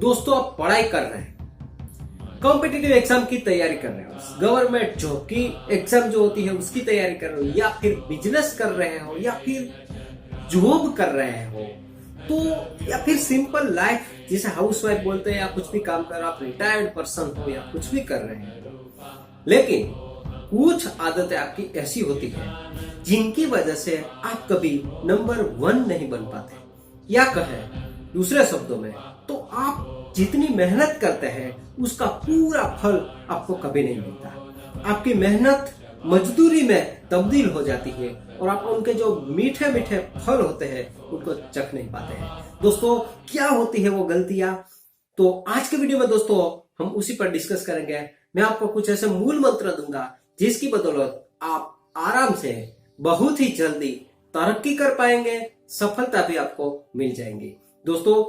दोस्तों आप पढ़ाई कर रहे हैं, कॉम्पिटिटिव एग्जाम की तैयारी कर रहे हो, गवर्नमेंट जॉब की एग्जाम जो होती है उसकी तैयारी कर रहे हो, या फिर बिजनेस कर रहे हो, या फिर जॉब कर रहे हो, तो या फिर सिंपल लाइफ जिसे हाउसवाइफ बोलते हैं, या कुछ भी काम कर रहे हो, आप रिटायर्ड पर्सन हो या कुछ भी कर रहे हैं, लेकिन कुछ आदतें आपकी ऐसी होती है जिनकी वजह से आप कभी नंबर 1 नहीं बन पाते, या कहे दूसरे शब्दों में तो आप जितनी मेहनत करते हैं उसका पूरा फल आपको कभी नहीं मिलता। आपकी मेहनत मजदूरी में तब्दील हो जाती है और आप उनके जो मीठे मीठे फल होते हैं उनको चख नहीं पाते हैं। दोस्तों क्या होती है वो गलतियां, तो आज के वीडियो में दोस्तों हम उसी पर डिस्कस करेंगे। मैं आपको कुछ ऐसे मूल मंत्र दूंगा जिसकी बदौलत आप आराम से बहुत ही जल्दी तरक्की कर पाएंगे, सफलता भी आपको मिल जाएंगी। दोस्तों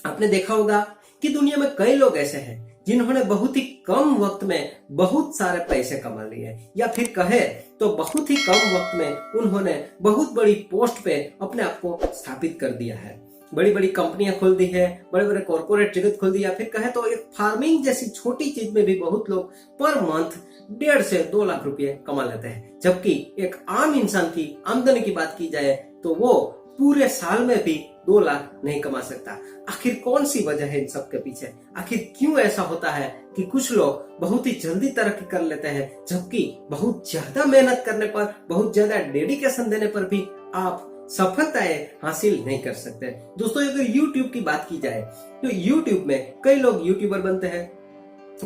आपने देखा होगा कि दुनिया में कई लोग ऐसे हैं जिन्होंने बहुत ही कम वक्त में बहुत सारे पैसे कमा लिए, या फिर कहे तो बहुत ही कम वक्त में उन्होंने बहुत बड़ी पोस्ट पे अपने आप को स्थापित कर दिया है। बड़ी बड़ी कंपनियां खोल दी है, बड़े बड़े कॉर्पोरेट जगत खोल दी, या फिर कहे तो एक फार्मिंग जैसी छोटी चीज में भी बहुत लोग पर मंथ 1.5 से 2 लाख रुपए कमा लेते हैं। जबकि एक आम इंसान की आमदनी की बात की जाए तो वो पूरे साल में भी 2 लाख नहीं कमा सकता। आखिर कौन सी वजह है इन सब के पीछे? आखिर क्यों ऐसा होता है कि कुछ लोग बहुत ही जल्दी तरक्की कर लेते हैं, जबकि बहुत ज्यादा मेहनत करने पर, बहुत ज्यादा डेडिकेशन देने पर भी आप सफलताएं हासिल नहीं कर सकते। दोस्तों अगर YouTube की बात की जाए तो YouTube में कई लोग यूट्यूबर बनते हैं,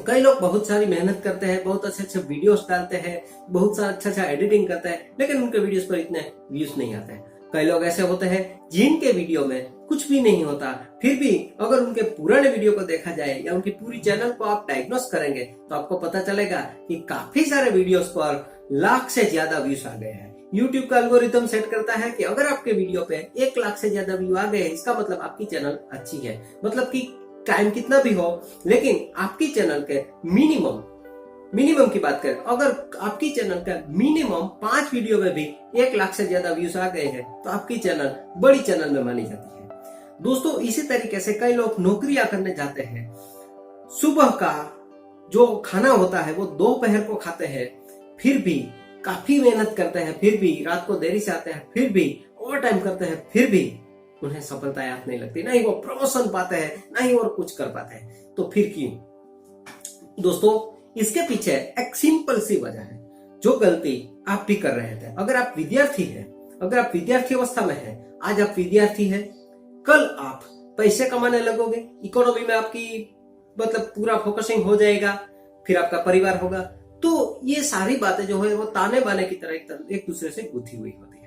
कई लोग बहुत सारी मेहनत करते हैं, बहुत अच्छे अच्छे वीडियोस डालते हैं, बहुत सारा अच्छा एडिटिंग करते हैं, लेकिन उनके वीडियोस पर इतने व्यूज नहीं आते हैं। कई लोग ऐसे होते हैं जिनके वीडियो में कुछ भी नहीं होता, फिर भी अगर उनके पुराने वीडियो को देखा जाए या उनकी पूरी चैनल को आप डायग्नोस करेंगे तो आपको पता चलेगा कि काफी सारे वीडियोस पर लाख से ज्यादा व्यूज आ गए हैं। YouTube का एल्गोरिथम सेट करता है कि अगर आपके वीडियो पे 1 लाख से ज्यादा व्यू आ गए, इसका मतलब आपकी चैनल अच्छी है। मतलब कि टाइम कितना भी हो, लेकिन आपकी चैनल के मिनिमम की बात करें, अगर आपकी चैनल का मिनिमम 5 वीडियो में भी 1 लाख से ज्यादा व्यूज आ गए हैं तो आपकी चैनल बड़ी चैनल में मानी जाती है। दोस्तों इसी तरीके से कई लोग नौकरियां करने जाते हैं, सुबह का जो खाना होता है वो दोपहर को खाते हैं, फिर भी काफी मेहनत करते हैं, फिर भी रात को देरी से आते हैं, फिर भी ओवर टाइम करते हैं, फिर भी उन्हें सफलता याद नहीं लगती, ना ही वो प्रमोशन पाते हैं, ना ही और कुछ कर पाते हैं। तो फिर क्यों? दोस्तों इसके पीछे एक सिंपल सी वजह है, जो गलती आप भी कर रहे थे। अगर आप विद्यार्थी हैं, अगर आप विद्यार्थी अवस्था में हैं, आज आप विद्यार्थी हैं, कल आप पैसे कमाने लगोगे, इकोनॉमी में आपकी मतलब पूरा फोकसिंग हो जाएगा, फिर आपका परिवार होगा, तो ये सारी बातें जो है वो ताने बाने की तरह एक दूसरे से गुथी हुई होती है।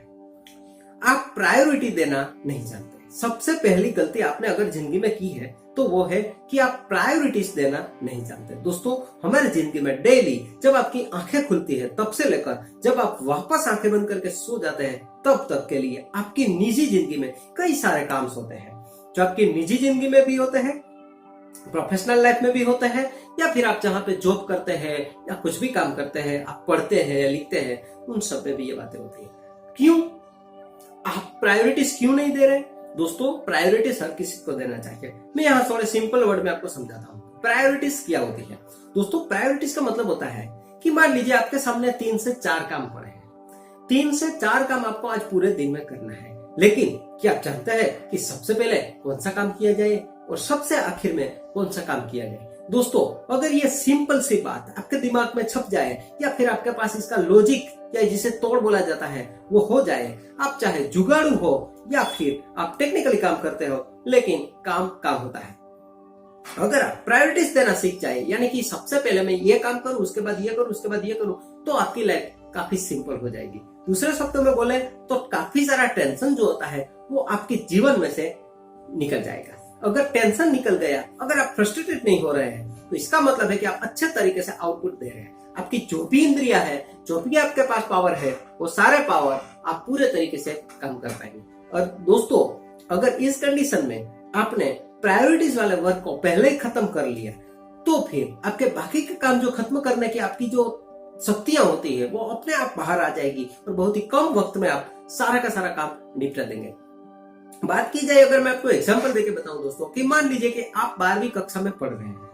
आप प्रायोरिटी देना नहीं जानते। सबसे पहली गलती आपने अगर जिंदगी में की है तो वो है कि आप प्रायोरिटीज देना नहीं जानते। दोस्तों हमारी जिंदगी में डेली जब आपकी आंखें खुलती है तब से लेकर जब आप वापस आंखें बंद करके सो जाते हैं तब तक के लिए आपकी निजी जिंदगी में कई सारे काम होते हैं, जो आपकी निजी जिंदगी में भी होते हैं, प्रोफेशनल लाइफ में भी होते हैं, या फिर आप जहाँ पे जॉब करते हैं या कुछ भी काम करते हैं, आप पढ़ते हैं या लिखते हैं, उन सब में भी ये बातें होती है। क्यों आप प्रायोरिटीज क्यों नहीं दे रहे? दोस्तों प्रायोरिटीज हर किसी को देना चाहिए। मैं यहाँ थोड़े सिंपल वर्ड में आपको समझाता हूँ प्रायोरिटीज क्या होती है। दोस्तों प्रायोरिटीज का मतलब होता है कि मान लीजिए आपके सामने 3 से 4 काम पड़े हैं, 3 से 4 काम आपको आज पूरे दिन में करना है, लेकिन क्या आप जानते हैं कि सबसे पहले कौन सा काम किया जाए और सबसे आखिर में कौन सा काम किया जाए? दोस्तों अगर ये सिंपल सी बात आपके दिमाग में छप जाए, या फिर आपके पास इसका लॉजिक या जिसे तोड़ बोला जाता है वो हो जाए, आप चाहे जुगाड़ू हो या फिर आप टेक्निकली काम करते हो, लेकिन काम होता है। अगर आप प्रायोरिटीज देना सीख जाए, यानी कि सबसे पहले मैं ये काम करूं, उसके बाद ये करूं, उसके बाद ये करूं, तो आपकी लाइफ काफी सिंपल हो जाएगी। दूसरे शब्दों में बोले तो काफी सारा टेंशन जो होता है वो आपके जीवन में से निकल जाएगा। अगर टेंशन निकल गया, अगर आप फ्रस्ट्रेटेड नहीं हो रहे हैं, तो इसका मतलब है कि आप अच्छे तरीके से आउटपुट दे रहे हैं। आपकी जो भी इंद्रियां है, जो भी आपके पास पावर है, वो सारे पावर आप पूरे तरीके से काम कर पाएंगे। और दोस्तों अगर इस कंडीशन में आपने प्रायोरिटीज वाले वर्क को पहले ही खत्म कर लिया, तो फिर आपके बाकी के काम जो खत्म करने की आपकी जो शक्तियां होती है वो अपने आप बाहर आ जाएगी और बहुत ही कम वक्त में आप सारा का सारा काम निपटा देंगे। बात की जाए, अगर मैं आपको एग्जांपल देके बताऊं दोस्तों, कि मान लीजिए कि आप 12वीं कक्षा में पढ़ रहे हैं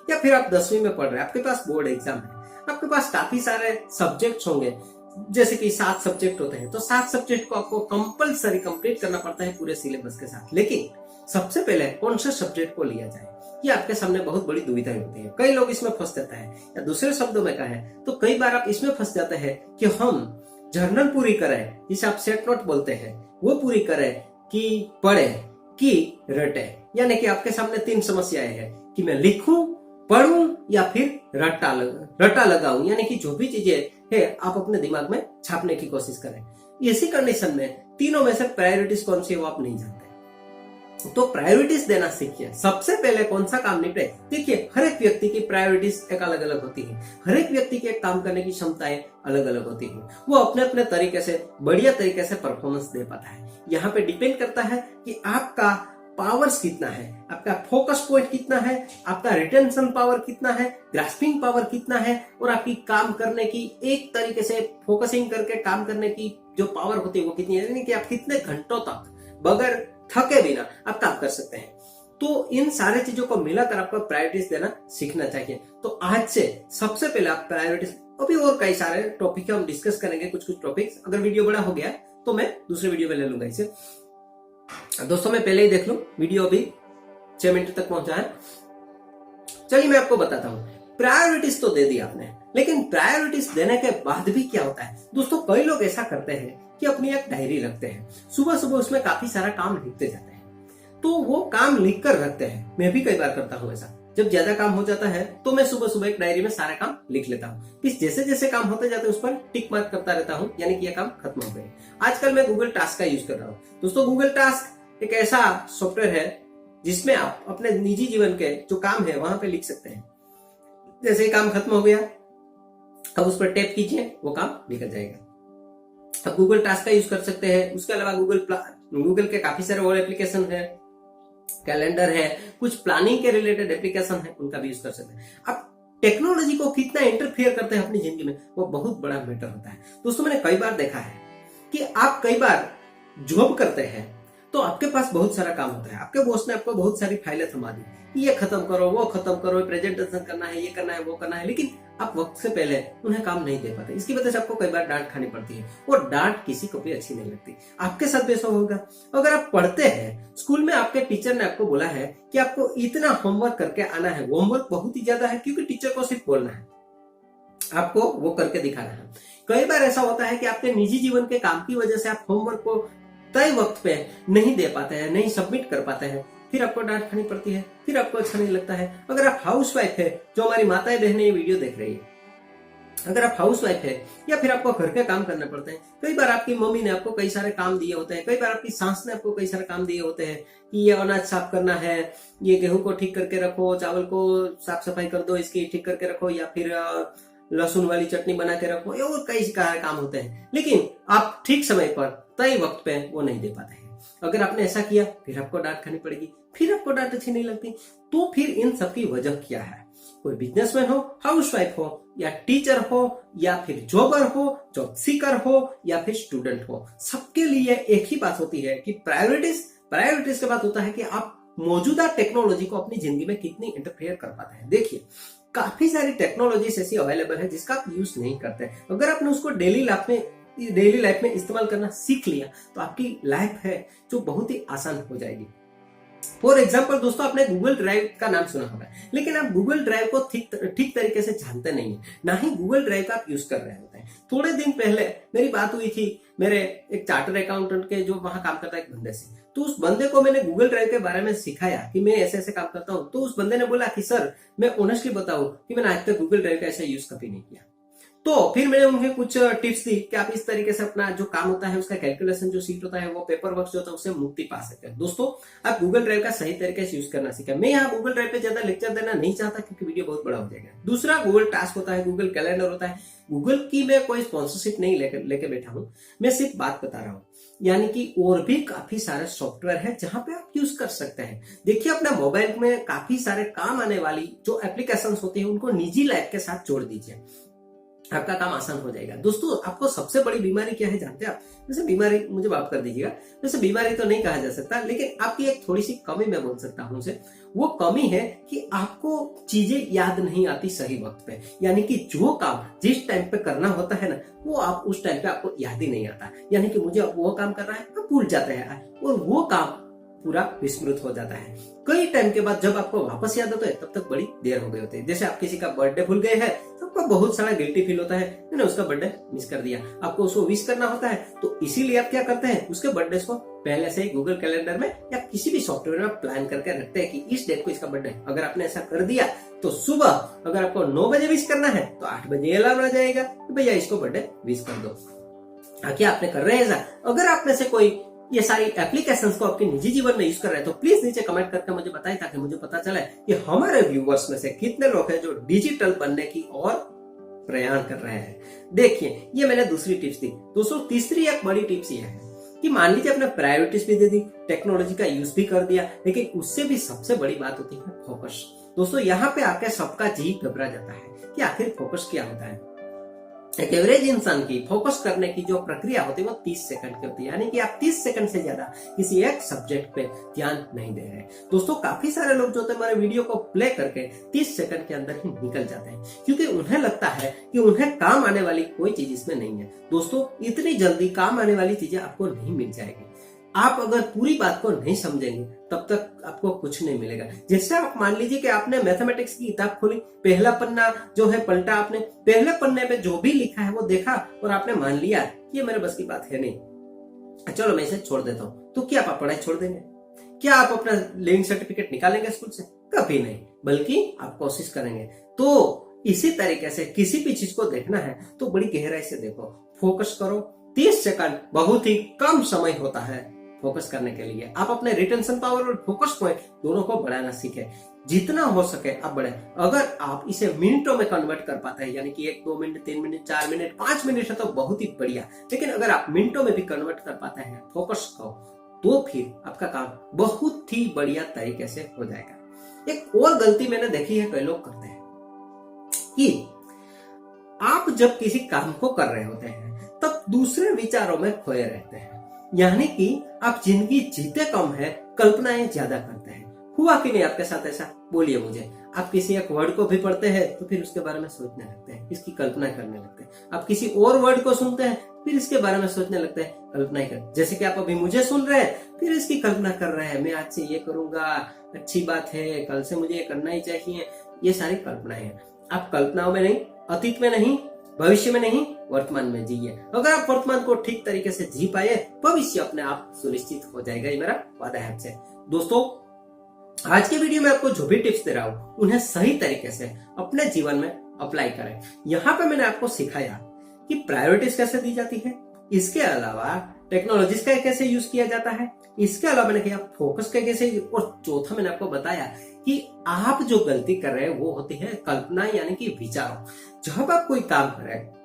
या फिर आप 10वीं में पढ़ रहे हैं, आपके पास बोर्ड एग्जाम है, आपके पास काफी सारे सब्जेक्ट्स होंगे, जैसे कि 7 सब्जेक्ट होते हैं, तो 7 सब्जेक्ट को आपको कंपलसरी कंप्लीट करना पड़ता है पूरे सिलेबस के साथ। लेकिन सबसे पहले कौन से सब्जेक्ट को लिया जाए, ये आपके सामने बहुत बड़ी दुविधा होती है। कई लोग इसमें फंस जाते हैं, या दूसरे शब्दों में कहें तो कई बार आप इसमें फंस जाते हैं कि हम जर्नल पूरी करें, जिसे आप सेट नोट बोलते हैं, वो पूरी करें कि पढ़े कि रटे। यानी कि आपके सामने 3 समस्याएं हैं कि मैं लिखूं, पढ़ूं या फिर रटा लगाऊं, यानी कि जो भी चीजें है आप अपने दिमाग में छापने की कोशिश करें। इसी कंडीशन में तीनों में से प्रायोरिटीज कौन सी है वो आप नहीं जानते, तो प्रायोरिटीज देना सीखिए। सबसे पहले कौन सा काम निपटे, देखिए हर एक व्यक्ति की प्रायोरिटीज एक अलग अलग होती है, हर एक व्यक्ति की एक काम करने की क्षमताएं अलग अलग होती है, वो अपने अपने तरीके से बढ़िया तरीके से परफॉर्मेंस दे पाता है। यहाँ पे डिपेंड करता है कि आपका पावर्स कितना है, आपका फोकस पॉइंट कितना है, आपका रिटेंशन पावर कितना है, ग्रास्पिंग पावर कितना है, और आपकी काम करने की एक तरीके से फोकसिंग करके काम करने की जो पावर होती है वो कितनी है, यानी कि आप कितने घंटों तक बगैर थके बिना आप काम कर सकते हैं। तो इन सारे चीजों को मिलाकर आपको प्रायोरिटीज देना सीखना चाहिए। तो आज से सबसे पहले आप प्रायोरिटीज, अभी और कई सारे टॉपिक हम डिस्कस करेंगे, कुछ टॉपिक्स, अगर वीडियो बड़ा हो गया तो मैं दूसरे वीडियो में ले लूंगा इसे। दोस्तों मैं पहले ही देख लूं, वीडियो अभी 6 मिनट तक पहुंचा है। चलिए मैं आपको बताता हूं, प्रायोरिटीज तो दे दी आपने, लेकिन प्रायोरिटीज देने के बाद भी क्या होता है दोस्तों, कई लोग ऐसा करते हैं कि अपनी एक डायरी रखते हैं, सुबह सुबह उसमें काफी सारा काम लिखते जाते हैं, तो वो काम लिख कर रखते हैं। मैं भी कई बार करता हूँ ऐसा, जब ज्यादा काम हो जाता है तो मैं सुबह सुबह एक डायरी में सारे काम लिख लेता हूँ, फिर जैसे जैसे काम होते जाते हैं उस पर टिक मार्क करता रहता हूँ, यानी कि यह काम खत्म हो गए। आजकल मैं गूगल टास्क का यूज कर रहा हूँ दोस्तों। गूगल टास्क एक ऐसा सॉफ्टवेयर है जिसमें आप अपने निजी जीवन के जो काम है वहां पे लिख सकते हैं। जैसे काम खत्म हो गया, अब उस पर टैप कीजिए, वो काम निकल जाएगा। अब गूगल टास्क का यूज कर सकते हैं। उसके अलावा गूगल के काफी सारे और एप्लीकेशन है, कैलेंडर है, कुछ प्लानिंग के रिलेटेड एप्लीकेशन है, उनका भी यूज कर सकते हैं। अब टेक्नोलॉजी को कितना इंटरफेयर करते हैं अपनी जिंदगी में, वो बहुत बड़ा मैटर होता है दोस्तों। मैंने कई बार देखा है कि आप कई बार जॉब करते हैं तो आपके पास बहुत सारा काम होता है, आपके बॉस ने आपको बहुत सारी फाइलें थमा दी, ये खत्म करो, वो खत्म करो, प्रेजेंटेशन करना है, ये करना है, वो करना है, लेकिन आप वक्त से पहले उन्हें काम नहीं दे पाते। इसकी वजह से आपको कई बार डांट खानी पड़ती है, और डांट किसी को भी अच्छी नहीं लगती। आपके साथ भी ऐसा होगा। अगर आप पढ़ते हैं, स्कूल में आपके टीचर ने आपको बोला है कि आपको इतना होमवर्क करके आना है, होमवर्क बहुत ही ज्यादा है, क्योंकि टीचर को सिर्फ बोलना है, आपको वो करके दिखाना है। कई बार ऐसा होता है कि आपके निजी जीवन के काम की वजह से आप होमवर्क को तय वक्त पे नहीं दे पाते हैं, नहीं सबमिट कर पाते हैं, फिर आपको डांट खानी पड़ती है, फिर आपको अच्छा नहीं लगता है। अगर आप हाउसवाइफ है, जो हमारी माताएं बहनें ये वीडियो देख रही है, अगर आप हाउसवाइफ है या फिर आपको घर के काम करने पड़ते हैं, कई बार आपकी मम्मी ने आपको कई सारे काम दिए होते हैं, कई बार आपकी सास ने आपको कई सारे काम दिए होते हैं कि ये अनाज साफ करना है, ये गेहूं को ठीक करके रखो, चावल को साफ सफाई कर दो, इसकी ठीक करके रखो, या फिर लहसुन वाली चटनी बना के रखो, ये और कई सारे काम होते हैं, लेकिन आप ठीक समय पर तय वक्त पे वो नहीं दे पाते हैं। अगर आपने ऐसा किया फिर आपको डांट खानी पड़ेगी, फिर आपको डांट अच्छी नहीं लगती। तो फिर इन सब की वजह क्या है? कोई बिजनेसमैन हो, हाउसवाइफ हो, या टीचर हो, या फिर जॉबर हो, जॉब सीकर हो, या फिर स्टूडेंट हो, सबके लिए एक ही बात होती है कि प्रायोरिटीज के बाद होता है कि आप मौजूदा टेक्नोलॉजी को अपनी जिंदगी में कितनी इंटरफेयर कर पाते हैं। देखिए काफी सारी टेक्नोलॉजीज ऐसी अवेलेबल है जिसका आप यूज नहीं करते। अगर आपने उसको डेली लाइफ में इस्तेमाल करना सीख लिया तो आपकी लाइफ है जो बहुत ही आसान हो जाएगी। फॉर एग्जाम्पल दोस्तों, आपने गूगल ड्राइव का नाम सुना होगा, लेकिन आप गूगल ड्राइव को ठीक तरीके से जानते नहीं है, ना ही गूगल ड्राइव का आप यूज कर रहे होते हैं। थोड़े दिन पहले मेरी बात हुई थी मेरे एक चार्टर्ड अकाउंटेंट के जो वहां काम करता है एक बंदे से, तो उस बंदे को मैंने गूगल ड्राइव के बारे में सिखाया कि मैं ऐसे ऐसे काम करता हूँ। तो उस बंदे ने बोला कि सर मैं ऑनेस्टली बताऊं कि मैंने आज तक गूगल ड्राइव का ऐसा यूज कभी नहीं किया। तो फिर मैंने उन्हें कुछ टिप्स दी कि आप इस तरीके से अपना जो काम होता है उसका कैलकुलेशन जो सीट होता है, वो पेपर वर्क जो होता है उससे मुक्ति पा सकते हैं। दोस्तों आप गूगल ड्राइव का सही तरीके से यूज करना सीखें। मैं यहाँ गूगल ड्राइव पे ज्यादा लेक्चर देना नहीं चाहता क्योंकि वीडियो बहुत बड़ा हो जाएगा। दूसरा गूगल टास्क होता है, गूगल कैलेंडर होता है। गूगल की मैं कोई स्पॉन्सरशिप नहीं लेके बैठा हूँ, मैं सिर्फ बात बता रहा हूँ। यानी कि और भी काफी सारे सॉफ्टवेयर है जहां पे आप यूज कर सकते हैं। देखिए अपना मोबाइल में काफी सारे काम आने वाली जो एप्लीकेशंस होती है उनको निजी लाइफ के साथ जोड़ दीजिए। आपका काम आसान हो जाएगा। दोस्तों आपको सबसे बड़ी बीमारी क्या है जानते हैं आप? वैसे बीमारी मुझे माफ कर दीजिएगा, वैसे बीमारी तो नहीं कहा जा सकता, लेकिन आपकी एक थोड़ी सी कमी मैं बोल सकता हूं उसे। वो कमी है कि आपको चीजें याद नहीं आती सही वक्त पे, यानी कि जो काम जिस टाइम पे करना होता है ना, वो आप उस टाइम पे आपको याद ही नहीं आता। यानी कि मुझे अब वो काम करना है, आप भूल जाते हैं और वो काम पूरा विस्मृत हो जाता है। कई टाइम के बाद जब आपको वापस याद आता है तब तक बड़ी देर हो गई होती है। जैसे आप किसी का बर्थडे भूल गए हैं तो आपको बहुत सारा गिल्टी फील होता है, मैंने उसका बर्थडे मिस कर दिया। आपको उसको विश करना होता है, तो इसीलिए आप क्या करते हैं, उसके बर्थडे को पहले से ही गूगल कैलेंडर में या किसी भी सॉफ्टवेयर में प्लान करके रखते हैं कि इस डेट को इसका बर्थडे। अगर आपने ऐसा कर दिया तो सुबह अगर आपको 9 बजे विश करना है तो 8 बजे अलार्म आ जाएगा, तो भैया इसको बर्थडे विश कर दो। क्या आपने कर रहे हैं ऐसा? अगर आप में से कोई ये सारी एप्लीकेशंस को आपके निजी जीवन में यूज कर रहे हैं तो प्लीज नीचे कमेंट करके मुझे बताएं, ताकि मुझे पता चले कि हमारे व्यूवर्स में से कितने लोग हैं जो डिजिटल बनने की और प्रयास कर रहे हैं। देखिए ये मैंने दूसरी टिप्स दी। दोस्तों तीसरी एक बड़ी टिप्स ये है कि मान लीजिए आपने प्रायोरिटीज भी दे दी, टेक्नोलॉजी का यूज भी कर दिया, लेकिन उससे भी सबसे बड़ी बात होती है फोकस। दोस्तों यहाँ पे आके सबका जी घबरा जाता है कि आखिर फोकस क्या होता है। एक एवरेज इंसान की फोकस करने की जो प्रक्रिया होती है वो 30 सेकंड की होती है, यानी कि आप 30 सेकंड से ज्यादा किसी एक सब्जेक्ट पे ध्यान नहीं दे रहे। दोस्तों काफी सारे लोग जो होते हैं हमारे वीडियो को प्ले करके 30 सेकंड के अंदर ही निकल जाते हैं, क्योंकि उन्हें लगता है कि उन्हें काम आने वाली कोई चीज इसमें नहीं है। दोस्तों इतनी जल्दी काम आने वाली चीजें आपको नहीं मिल जाएगी। आप अगर पूरी बात को नहीं समझेंगे तब तक आपको कुछ नहीं मिलेगा। जैसे आप मान लीजिए कि आपने मैथमेटिक्स की किताब खोली, पहला पन्ना जो है पलटा, आपने पहले पन्ने पे जो भी लिखा है वो देखा और आपने मान लिया ये मेरे बस की बात है नहीं, चलो मैं इसे छोड़ देता हूँ। तो क्या आप पढ़ाई छोड़ देंगे? क्या आप अपना लिविंग सर्टिफिकेट निकालेंगे स्कूल से? कभी नहीं, बल्कि आप कोशिश करेंगे। तो इसी तरीके से किसी भी चीज को देखना है तो बड़ी गहराई से देखो, फोकस करो। 30 सेकंड बहुत ही कम समय होता है फोकस करने के लिए। आप अपने रिटेंशन पावर और फोकस पॉइंट दोनों को बढ़ाना सीखें, जितना हो सके आप बढ़े। अगर आप इसे मिनटों में कन्वर्ट कर पाते हैं, यानी कि 1, 2 मिनट, 3 मिनट, 4 मिनट, 5 मिनट है तो बहुत ही बढ़िया। लेकिन अगर आप मिनटों में भी कन्वर्ट कर पाते हैं फोकस को, तो फिर आपका काम बहुत ही बढ़िया तरीके से हो जाएगा। एक और गलती मैंने देखी है कई लोग करते हैं कि आप जब किसी काम को कर रहे होते हैं तब दूसरे विचारों में खोए रहते हैं, यानी कि आप जिंदगी जीते कम है, कल्पनाएं ज्यादा करते हैं। हुआ कि नहीं आपके साथ ऐसा? बोलिए मुझे। आप किसी एक वर्ड को भी पढ़ते हैं तो फिर उसके बारे में सोचने लगते हैं, इसकी कल्पना करने लगते हैं। आप किसी और वर्ड को सुनते हैं फिर इसके बारे में सोचने लगते हैं, कल्पना कर। जैसे कि आप अभी मुझे सुन रहे हैं, फिर इसकी कल्पना कर रहे हैं, मैं आज से ये करूंगा, अच्छी बात है, कल से मुझे ये करना ही चाहिए। ये सारी कल्पनाएं हैं। आप कल्पनाओं में नहीं, अतीत में नहीं, भविष्य में नहीं, वर्तमान में जिए। अगर आप वर्तमान को ठीक तरीके से जी पाए, भविष्य अपने आप सुनिश्चित हो जाएगा। ये मेरा वादा है आपसे। दोस्तों आज के वीडियो में आपको जो भी टिप्स दे रहा हूं उन्हें सही तरीके से अपने जीवन में अप्लाई करें। यहाँ पे मैंने आपको सिखाया कि प्रायोरिटीज कैसे दी जाती है, इसके अलावा टेक्नोलॉजीज का कैसे यूज किया जाता है, इसके अलावा मैंने किया फोकस का कैसे, और चौथा मैंने आपको बताया कि आप जो गलती कर रहे हैं वो होती है कल्पना, यानी कि विचारों। जब आप कोई काम कर रहे हैं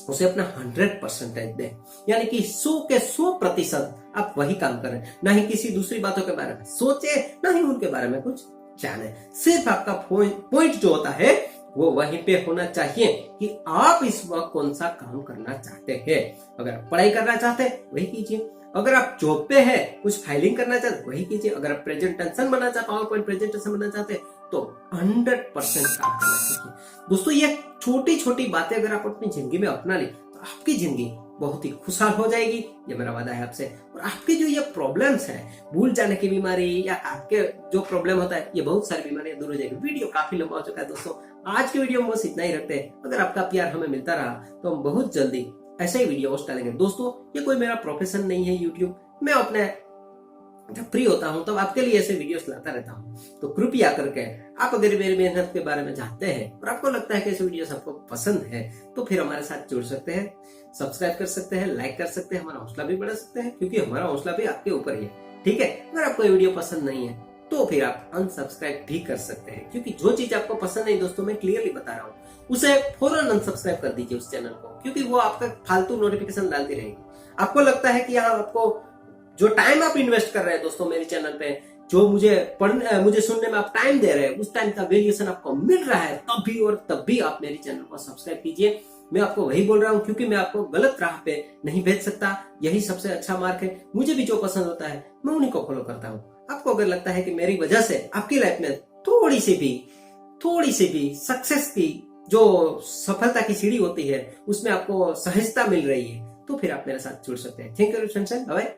उसे अपना 100% दें, यानी कि 100 के 100% आप वही काम करें, ना ही किसी दूसरी बातों के बारे में सोचे, ना ही उनके बारे में कुछ जाने। सिर्फ आपका पॉइंट जो होता है वो वहीं पे होना चाहिए कि आप इस वक्त कौन सा काम करना चाहते हैं। अगर आप पढ़ाई करना चाहते हैं वही कीजिए, अगर आप जॉब पे है कुछ फाइलिंग करना चाहते वही कीजिए, अगर आप प्रेजेंटेशन बनाना चाहते, पावर पॉइंट प्रेजेंटेशन बनाना चाहते तो 100% काम करना सीखिए। दोस्तों ये छोटी छोटी बातें अगर आप अपनी जिंदगी में अपना लें तो आपकी जिंदगी बहुत ही खुशहाल हो जाएगी, ये मेरा वादा है आपसे। और आपकी जो ये प्रॉब्लम्स है, भूल जाने की बीमारी या आपके जो प्रॉब्लम होता है, ये बहुत सारी बीमारियां दूर हो जाएगी। वीडियो काफी लंबा हो चुका है दोस्तों, आज के वीडियो में बस इतना ही रखते हैं। अगर आपका प्यार हमें मिलता रहा तो हम बहुत जल्दी ऐसे ही वीडियो डालेंगे। दोस्तों ये कोई मेरा प्रोफेशन नहीं है यूट्यूब, मैं अपने जब फ्री होता हूं तब आपके लिए ऐसे वीडियोस लाता रहता हूं। तो कृपया करके आप अगर मेरी मेहनत के बारे में जानते हैं और आपको लगता है कि ऐसे वीडियोस आपको पसंद है तो फिर हमारे साथ जुड़ सकते हैं, सब्सक्राइब कर सकते हैं, लाइक कर सकते हैं, हमारा हौसला भी बढ़ा सकते हैं, क्योंकि हमारा हौसला भी आपके ऊपर ही है। ठीक है, अगर आपको ये वीडियो पसंद नहीं है तो फिर आप अनसब्सक्राइब भी कर सकते हैं, क्योंकि जो चीज आपको पसंद नहीं दोस्तों मैं क्लियरली बता रहा हूँ, उसे फौरन अनसब्सक्राइब कर दीजिए उस चैनल को, क्योंकि वो आपका फालतू नोटिफिकेशन डालती रहेगी। आपको लगता है कि यहाँ आपको जो टाइम आप इन्वेस्ट कर रहे हैं दोस्तों मेरे चैनल पे, जो मुझे सुनने में आप टाइम दे रहे हैं, उस टाइम का वेरिएशन आपको मिल रहा है, तब भी और तब भी आप मेरे चैनल को सब्सक्राइब कीजिए। मैं आपको वही बोल रहा हूँ, क्योंकि मैं आपको गलत राह पे नहीं भेज सकता। यही सबसे अच्छा मार्ग है। मुझे भी जो पसंद होता है मैं उन्हीं को फॉलो करता हूँ। आपको अगर लगता है कि मेरी वजह से आपकी लाइफ में थोड़ी सी भी सक्सेस की जो सफलता की सीढ़ी होती है उसमें आपको सहजता मिल रही है, तो फिर आप मेरे साथ जुड़ सकते हैं। Thank you, bye.